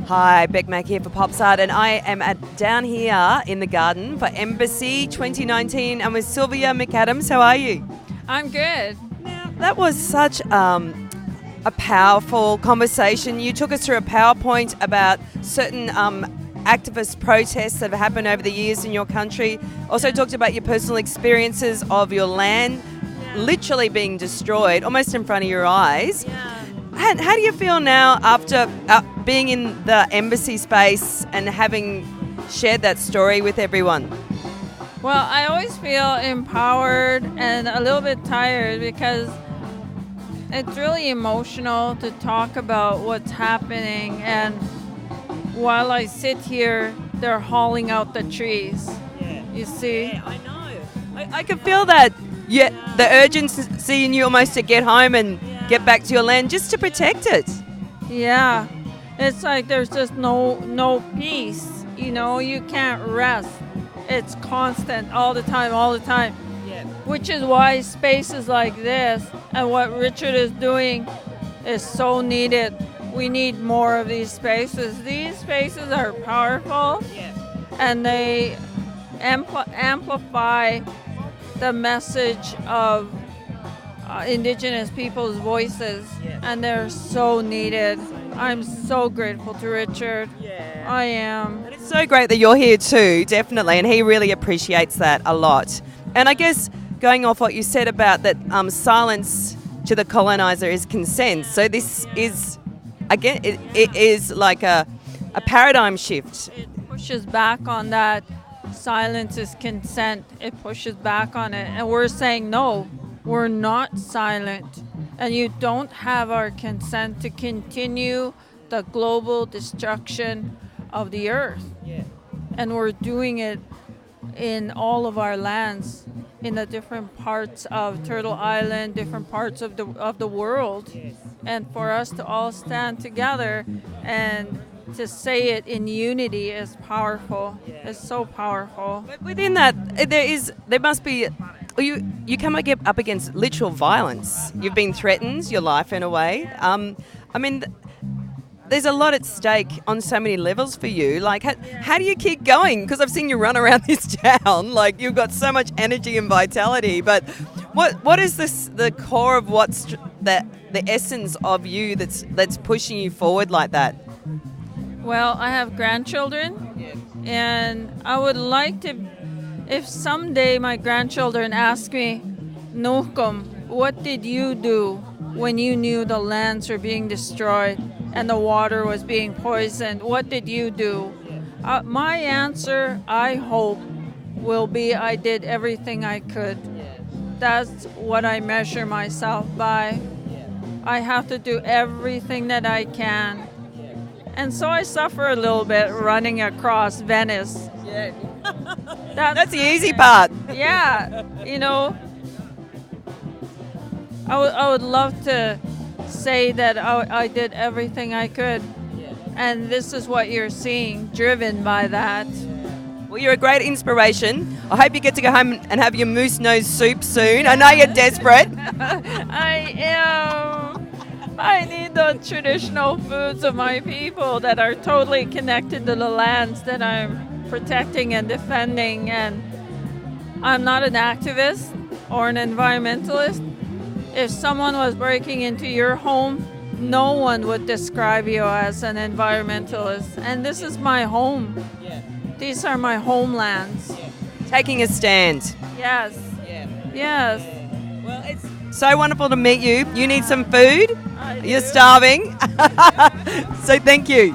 Hi, Bec Mac here for Popsart, and I am down here in the garden for Embassy 2019. I'm with Sylvia McAdam. How are you? I'm good. Now, that was such a powerful conversation. You took us through a PowerPoint about certain activist protests that have happened over the years in your country. Also talked about your personal experiences of your land literally being destroyed almost in front of your eyes. Yeah. How do you feel now after being in the embassy space and having shared that story with everyone? Well, I always feel empowered and a little bit tired because it's really emotional to talk about what's happening. And while I sit here, they're hauling out the trees. Yeah. You see? Yeah, I know. I can feel that. Yeah, the urgency in you almost to get home and get back to your land just to protect it. Yeah. It's like there's just no peace. You know, you can't rest. It's constant all the time. Yeah. Which is why spaces like this and what Richard is doing is so needed. We need more of these spaces. These spaces are powerful and they amplify the message of Indigenous people's voices, and they're so needed. I'm so grateful to Richard. Yeah. I am. And it's so great that you're here too, definitely, and he really appreciates that a lot. And I guess going off what you said about that silence to the colonizer is consent. So this is, again, it is like a paradigm shift. It pushes back on that. Silence is consent. It pushes back on it. And we're saying, no, we're not silent. And you don't have our consent to continue the global destruction of the earth. Yeah. And we're doing it in all of our lands, in the different parts of Turtle Island, different parts of the world. Yes. And for us to all stand together and to say it in unity is powerful. Yeah. It's so powerful. But within that, there must be, you come up against literal violence. You've been threatened, your life in a way. I mean, there's a lot at stake on so many levels for you. Like, how do you keep going? Because I've seen you run around this town. Like, you've got so much energy and vitality. But what is the core of what's the essence of you that's pushing you forward like that? Well, I have grandchildren, and I would like to, if someday my grandchildren ask me, Nukum, what did you do when you knew the lands were being destroyed and the water was being poisoned? What did you do? My answer, I hope, will be I did everything I could. That's what I measure myself by. I have to do everything that I can. And so I suffer a little bit running across Venice. Yeah. That's the easy part. Yeah, you know, I would love to say that I did everything I could. And this is what you're seeing, driven by that. Well, you're a great inspiration. I hope you get to go home and have your moose nose soup soon. I know you're desperate. I am. I need the traditional foods of my people that are totally connected to the lands that I'm protecting and defending. And I'm not an activist or an environmentalist. If someone was breaking into your home, no one would describe you as an environmentalist. And this is my home. Yeah. These are my homelands. Yeah. Taking a stand. Yes. Yeah. Yes. Yeah. Well, it's so wonderful to meet you. You need some food. I You're do. starving. So thank you.